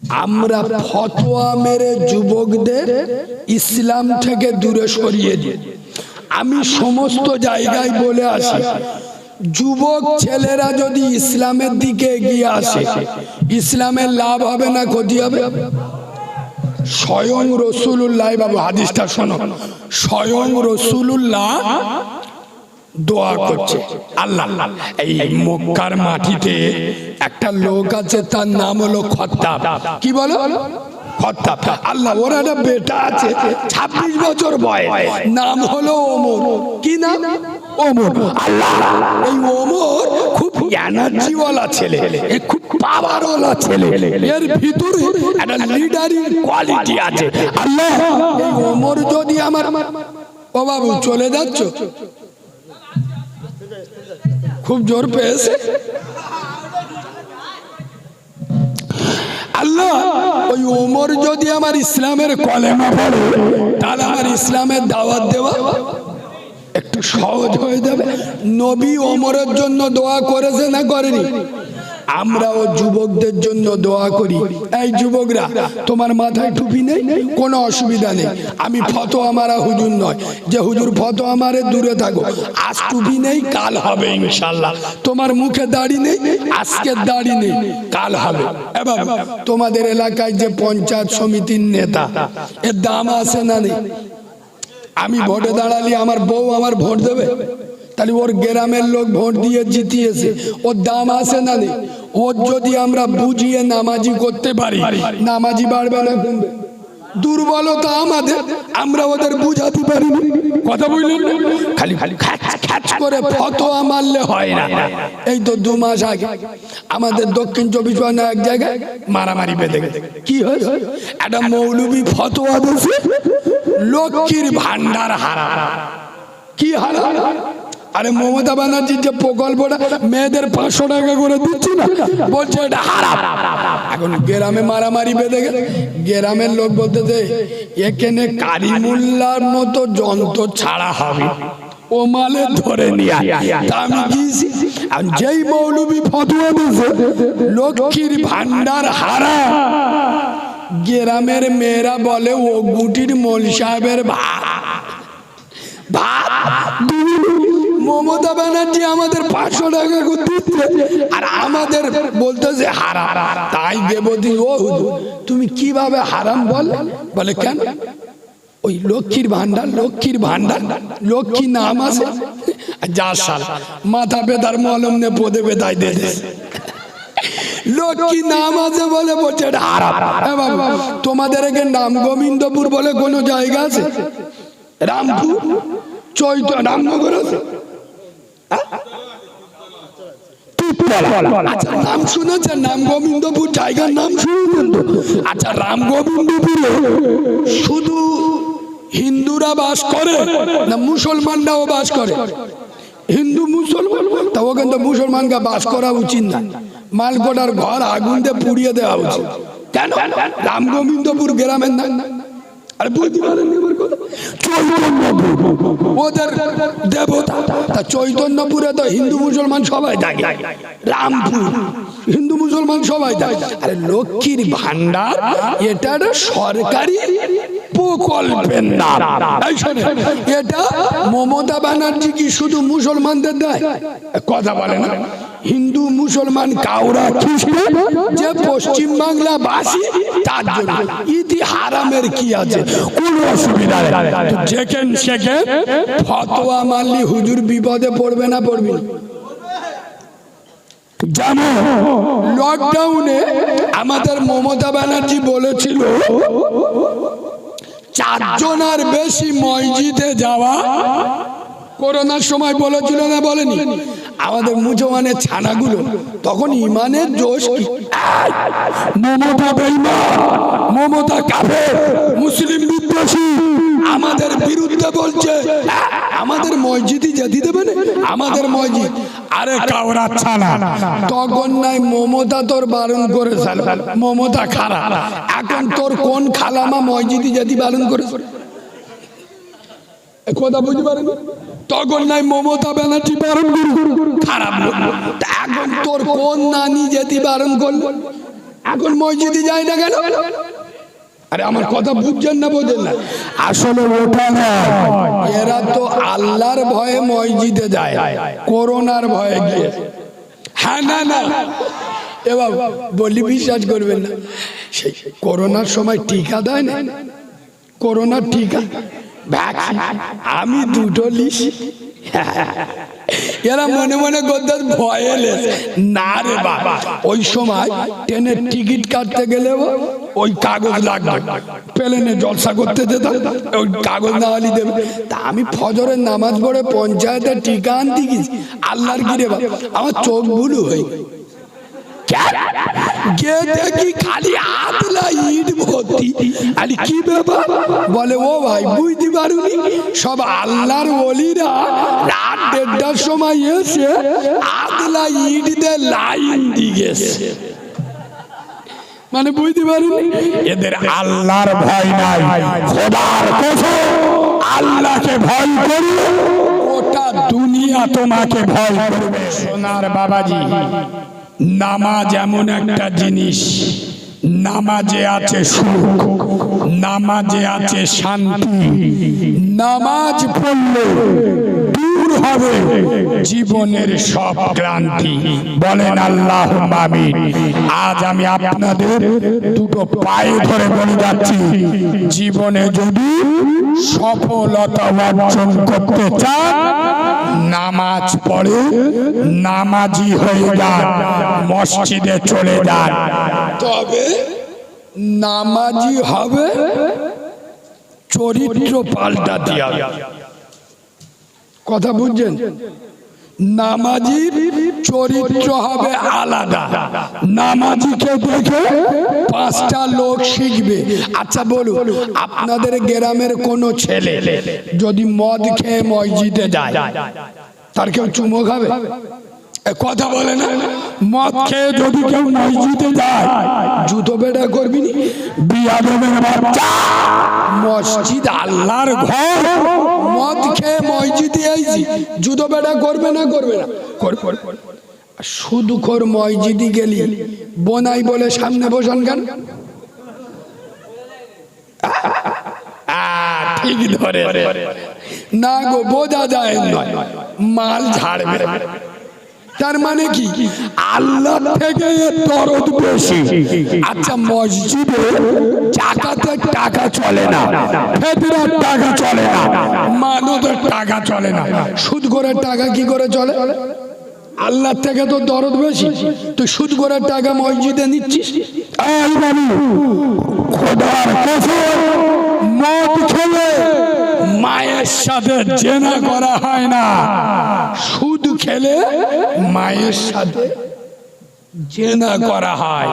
আমরা ফতোয়া মেরে যুবকদের ইসলাম থেকে দূরে সরিয়ে দিই। আমি সমস্ত জায়গায় বলে আসি, যুবক ছেলেরা যদি ইসলামের দিকে এগিয়ে আসে, ইসলামের লাভ হবে না ক্ষতি হবে? স্বয়ং রাসূলুল্লাহ, বাবু হাদিসটা শোনো, স্বয়ং রাসূলুল্লাহ দোয়া করছে, আল্লাহ এই মক্কার মাটিতে একটা লোক আছে, তার নাম হলো খত্তাব। কি বলো? খত্তাব। আল্লাহ, ওর একটা বেটা আছে 26 বছর বয়স, নাম হলো ওমর। কি নাম? ওমর। আল্লাহ, এই ওমর খুব এনার্জিওয়ালা ছেলে, খুব পাওয়ারওয়ালা ছেলে, এর ভিতরে একটা লিডারি কোয়ালিটি আছে। আল্লাহ, এই ওমর যদি আমার, ও বাবু চলে যাচ্ছ, খুব জোর পেয়েছে। আল্লাহ, ওই ওমর যদি আমার ইসলামের কলেমা পড়ে, তাহলে আমার ইসলামের দাওয়াত দেওয়া একটু সহজ হয়ে যাবে। নবী ওমরের জন্য দোয়া করেছে না করেনি? আমরাও যুবকদের জন্য দোয়া করি। এই যুবকরা, তোমার মাথায় টুপি নেই, কোনো অসুবিধা নেই। আমি ফতোয়া মারা হুজুর নয় যে হুজুর ফতোয়া মারে দূরে থাকো। আজ টুপি নেই, কাল হবে ইনশাআল্লাহ। তোমার মুখে দাড়ি নেই, আজকে দাড়ি নেই, কাল হবে। এবার তোমাদের এলাকায় যে পঞ্চায়েত সমিতির নেতা, এর দাম আছে না নেই? আমি ভোটে দাঁড়ালি আমার বউ আমার ভোট দেবে, তাহলে ওর গ্রামের লোক ভোট দিয়ে জিতিয়েছে, ওর দাম আছে না নেই? ওর যদি আমরা বুঝিয়ে নামাজি করতে পারি, নামাজি বাড়বে না কমবে? দুর্বলতা আমাদের, আমরা ওদের বুঝাতে পারি। কথা বললেন? খালি খ্যাচ করে ফতোয়া মারলে হয় না। এই তো 2 মাস আগে আমাদের দক্ষিণ 24 পরগনা এক জায়গায় মারামারি বেঁধে গেছে। কি হয়েছে? একটা মৌলবী ফতোয়া দিয়েছে লক্ষ্মীর ভান্ডার হারা। কি হারা? আরে মমতা ব্যানার্জির যে প্রকল্পটা মেয়েদের 500 টাকা করে দিচ্ছে না, বলছে এটা হারাম। এখন গ্রামে মারামারি বেঁধে গেছে। গ্রামের লোক বলতেছে এখানে কারিমুল্লার মতো যন্ত্র ছাড়া হবে, ও মালে ধরে নিয়ে। আমি গিয়েছি, যেই মৌলবী ফতোয়া দিয়েছে লক্ষ্মীর ভান্ডার হারা, গ্রামের মেয়েরা বলে ও গুটির মোল সাহেবের ভাত। মমতা ব্যানার্জি আমাদের 500 টাকা করে দিচ্ছে আর আমাদের বলতেছে হারাম। তাই দেবতী, ও তুমি কিভাবে হারাম বলে কেন? ওই লক্ষ্মীর ভান্ডার, লক্ষ্মীর ভান্ডার, লক্ষ্মী নাম আছে, যা সাল মাথা বেদার মলম নে পদে বেদায় দে লক্ষ্মী নাম আছে বলে বলছে এটা হারাম। তোমাদের এখানে নাম গোবিন্দপুর বলে কোন জায়গা আছে? রামপুর, রামনগর আছে? আচ্ছা, নাম শুনেছেন? নাম গোবিন্দপুর জায়গার নাম শুনেছেন তো? আচ্ছা, রাম গোবিন্দপুরে শুধু হিন্দুরা বাস করে না মুসলমানরাও বাস করে? হিন্দু মুসলমান, তা ওখানে তো মুসলমানকে বাস করা উচিত না। মালকোটার ঘর আগুন দিয়ে পুড়িয়ে দেওয়া উচিত। কেন? রাম গোবিন্দপুর গ্রামের নাম। আরে বুঝতে পারেন ওদের দেবতা। তা চৈতন্যপুরে তো হিন্দু মুসলমান সবাই থাকে, রামপুর হিন্দু মুসলমান সবাই থাকে। আরে লক্ষ্মীর ভান্ডার এটা একটা সরকারি প্রকল্পের নাম। এটা মমতা ব্যানার্জি কি শুধু মুসলমানদের দেয়? কথা বলে না। হিন্দু মুসলমান কাউরা খ্রিস্টান যে পশ্চিম বাংলা বাসী তার জন্য ইতি হারামের কি আছে? কোনো অসুবিধা নেই। যেখানে সেখানে ফতোয়া মারলি হুজুর বিপদে পড়বে না? পড়বি। জানো লকডাউনে আমাদের মমতা ব্যানার্জি বলেছিল 4 জনের বেশি মসজিদে যাওয়া। করোনার সময় বলেছিল না বলেনি? আমাদের মুসলমানের ছানাগুলো তখন ইমানের জোশ, মমতা বেঈমান, মমতা কাফের, মুসলিম বিদ্বেষী, আমাদের বিরুদ্ধে বলছে। আমাদের মসজিদই যেতে দেবে না, আমাদের মসজিদ। আরে কাওরা ছানা, তখন নাই মমতা তোর বারণ করেছিল, মমতা খারাপ। এখন তোর কোন খালামা মসজিদই যেতে বারণ করেছে? কথা বুঝতে পারেন? তখন নাই মমতা ব্যানার্জি বারণ করুন, খারাপ। এখন তোর কোন নানি যেতে বারণ করল? এখন মসজিদে যায় না কেন? আরে আমার কথা বুঝছেন না বোঝেন না? আসলে ওটা নয়, এরা তো আল্লাহর ভয়ে মসজিদে যায়, করোনার ভয়ে গিয়ে। হ্যাঁ না না এবার বলি বিশ্বাস করবেন না, সেই করোনার সময় টিকা দেয় না, করোনার টিকা ভ্যাকসিন আমি দুটো লিস। এরা মনে মনে করতে ভয়ে না রে বাবা, ওই সময় ট্রেনের টিকিট কাটতে গেলে ওই কাগজ লাগবে, প্লেনে জলসা করতে যেতাম, ওই কাগজ না হলে দেবে। তা আমি ফজরের নামাজ পড়ে পঞ্চায়েতে টিকা আনতে গেছি, আল্লাহর কি রে বাবা, আমার চোখ বুলু হয়ে গিয়ে দেখি খালি আদলা ইট ভর্তি। আরে কি ব্যাপার? বলে ও ভাই বুঝতে পারুনি, সব আল্লাহর ওলিরা রাত 1:30টার সময় এসে আদলা ইট দিয়ে লাইন দিয়ে গেছে। মানে বুঝতে পারুনি, এদের আল্লাহর ভয় নাই। খোদার কসম আল্লাহকে ভয় করি, ওটা দুনিয়া তোমাকে ভয় করবে। সোনার বাবাজি, নামাজ এমন একটা জিনিস, নামাজে আছে সুখ, নামাজে আছে শান্তি, নামাজ পড়লে দূর হবে জীবনের সব ক্লান্তি। বলেন আল্লাহুম্মা আমিন। আজ আমি আপনাদের দুটো পায়ে ধরে বলে যাচ্ছি, জীবনে যদি সফলতা অর্জন করতে চান, নামাজ পড়ে নামাজি হয়ে যান, মসজিদে চলে যান, তবে নামাজি হবে চরিত্র পাল্টাতে হবে। কথা বুঝছেন? নামাজির চরিত্র হবে আলাদা, নামাজিকে দেখে 5টা লোক শিখবে। আচ্ছা বলুন, আপনাদের গ্রামের কোনো ছেলে যদি মদ খেয়ে মসজিদে যায়, তার কেউ চুমো খাবে? কথা বলে না? মদ খেয়ে যদি কেউ মসজিদে যায়, জুতো বেটা করবি নি? বিয়াদবের বাচ্চা, মসজিদ আল্লাহর ঘর, মদ খেয়ে মসজিদে আইছি, জুতো বেটা করবে না? করবে না? করবে। সুদখোর মসজিদে গেলি বোনাই বলে সামনে বসান কেন? ঠিক ধরে না গো, বোঝা যায় নয়, মাল ঝাড়বে। তার মানে কি? আল্লাহ থেকে দরদ বেশি। আচ্ছা মসজিদে জাকাতের টাকা চলে না, ফেতরার টাকা চলে না, মানদের টাকা চলে না, সুদখোরের টাকা কি করে চলে? আল্লাহ থেকে তো দরদ বেশি, তুই সুদখোরের টাকা মসজিদে নিচ্ছিস। এই বাবু, খোদার কসম মদ খেলে মায়ের সাথে জেনা করা হয় না, সুদ খেলে মায়ের সাথে জেনা করা হয়।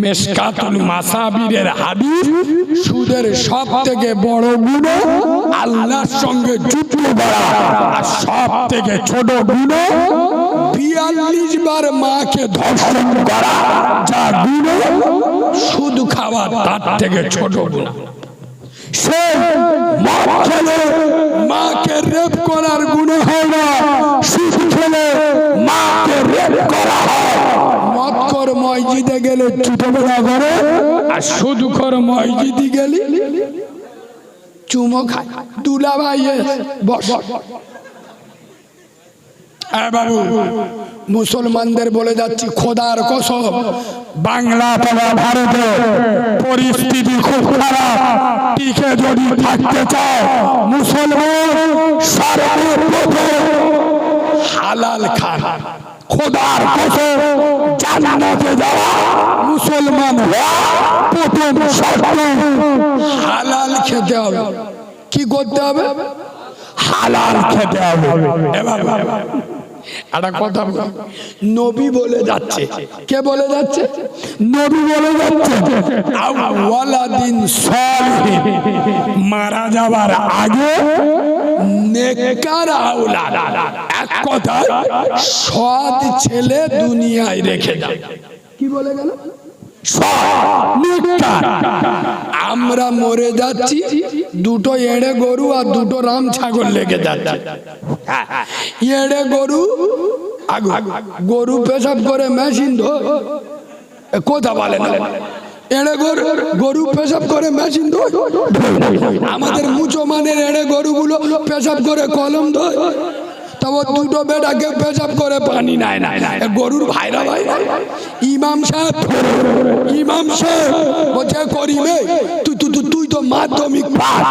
মিশকাতুল মাসাবিরের হাদিস, সুদের সব থেকে বড় গুনাহ আল্লাহর সঙ্গে যুদ্ধ করা, আর সব থেকে ছোট গুনাহ 42 বার মাকে ধর্ষণ করা। যা গুনাহ সুদ খাওয়া তার থেকে ছোট গুনাহ। সে মদ খেলে মাকে রেপ করার গুনাহ হয় না, সুদ খেলে মাকে রেপ করা হয়। মদখোর মসজিদে গেলে চুটোবেলা করে, আর সুদখোর মসজিদে গেলে চুমো খায়। দুলা ভাই বস। বাবু, মুসলমানদের বলে যাচ্ছি খোদার কসম, বাংলা তথা ভারতে পরিস্থিতি খুব খারাপ। টিকে যদি থাকতে চাও, মুসলমান সর্বপ্রথম হালাল খান। খোদার কসম, জান্নাতে যাওয়া মুসলমান প্রথম শর্ত হালাল খেতে হবে। কি করতে হবে? হালাল খেতে হবে। এবার একটা কথা নবী বলে যাচ্ছে। কে বলে যাচ্ছে? নবী বলে যাচ্ছে, ওয়ালাদিন সালিহিন, মারা যাবার আগে নেককার আওলাদ, এক কথায় সৎ ছেলে দুনিয়ায় রেখে দাও। কি বলে গেল? আমরা মরে যাচ্ছি, দুটো এড়ে গরু আর দুটো রাম ছাগল লেগে যাচ্ছে। এড়ে গরু, গরু পেশাব করে মেশিন ধো, কথা বলে না এড়ে গরু পেশাব করে মেশিন ধোয়, আমাদের মুসলমানের এড়ে গরুগুলো পেশাব করে কলম ধোয়। তবে দুটো বেটাকে পেশাব করে পানি নেয় না, গরুর ভাইরা ভাই। ইমাম সাহেব বলছে করিবে তুই তো মাধ্যমিক পাস,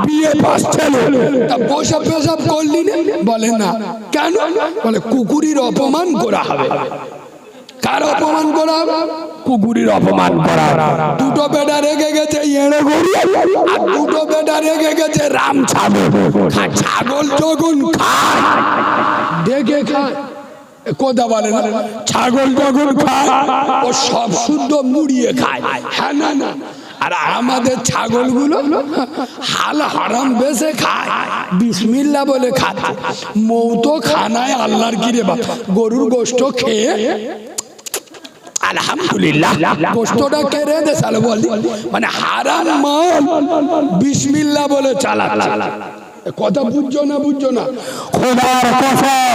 বিএ পাস ছেলে, তা বসে পেশাব করলি না? বলে না। কেন? বলে কুকুরের অপমান করা হবে। কার অপমান করা হবে? কুকুরের অপমান করা। দুটো বেটা রেগে গেছে এড়ে গরু, আর দুটো বেটা রেগে গেছে রাম ছাগল। ছাগল যখন খায় দেখে খায়, কথা বলে না। ছাগল যখন খায় ও সব শুদ্ধ মুড়িয়ে খায়, হ্যাঁ না না। আর আমাদের ছাগলগুলো হাল হারাম বেশে খায়, বিসমিল্লাহ বলে খাচ্ছে। মৌত খানায় আল্লাহর কিরে বা গরুর গোশত খেয়ে আলহামদুলিল্লাহ গোশতটা কেড়ে দে সালে বলি, মানে হারাম মাল বিসমিল্লাহ বলে চালা। কথা বুঝছো না? বুঝছো না? খোদার কসম,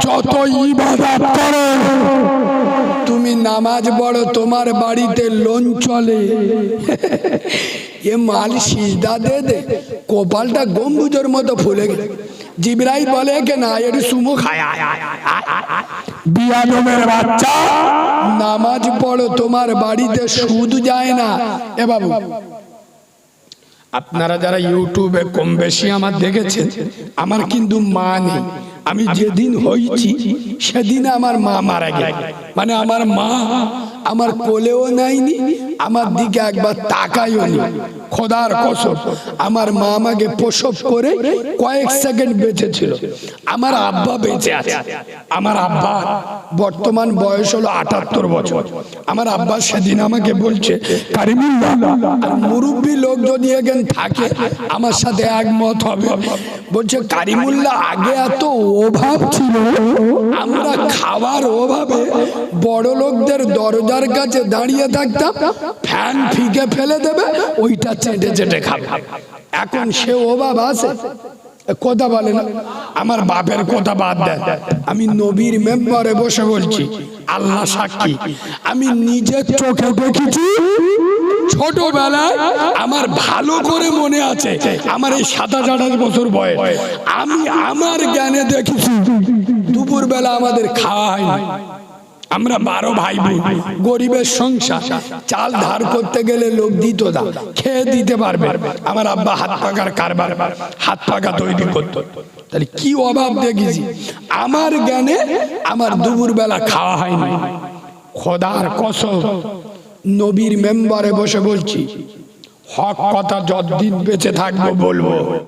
যত ইবাদত করো, তুমি নামাজ পড়ো, তোমার বাড়িতে লোন চলে, এ মাল সিজদা দে দে, কপালটা গম্বুজের মতো ফুলে গেছে। জিবরাইল বলে কে না এর সুমো খায়, বিয়াদমের বাচ্চা, নামাজ পড়ো, তোমার বাড়িতে সুদ যায় না। এ বাবু, আপনারা যারা ইউটিউবে কম বেশি আমার দেখেছেন, আমার কিন্তু মা নেই। আমি যেদিন হয়েছি সেদিন আমার মা মারা গেছে, মানে আমার মা আমার কোলেও নাইনি, আমার দিকে একবার তাকাইও নি। খোদার কসম, আমার মা আমাকে প্রসব করে কয়েক সেকেন্ড বেঁচে ছিল। আমার আব্বা বেঁচে আছে। আমার আব্বা বর্তমান বয়স হলো ৭৮ বছর। আমার আব্বা সেদিন আমাকে বলছে, কারিমুল্লাহ, আর মুরব্বী লোক যদি এখানে থাকে আমার সাথে একমত হবে, বলছে কারিমুল্লাহ, আগে এত অভাব ছিল, আমরা খাওয়ার অভাবে বড় লোকদের দরজার কাছে দাঁড়িয়ে থাকতাম, ফ্যান ফিকে ফেলে দেবে, ওইটা চেটে চেটে খাবে। এখন সে অভাব আছে? কথা বলে না। আমার বাপের কথা বাদ দেন, আমি নবীর মেম্বারে বসে বলছি, আল্লাহ সাক্ষী, আমি নিজের চোখে দেখেছি। ছোটবেলায় আমার ভালো করে মনে আছে, আমার এই ২৭-২৮ বছর বয়স, আমি আমার জ্ঞানে দেখেছি দুপুর বেলা আমাদের খাওয়া হয়নি। আমরা 12 ভাই বোন, গরিবের সংসার, চাল ধার করতে গেলে লোক দিত না, খেয়ে দিতে পারবে। আমার আব্বা হাত পাকার কারবার, হাত পাকা তৈরি করতো। তাহলে কি অভাব দেখেছি আমার জ্ঞানে, আমার দুপুর বেলা খাওয়া হয়নি। খোদার কসম, নবীর মেম্বারে বসে বলছি, হক কথা যতদিন বেঁচে থাকবো বলবো।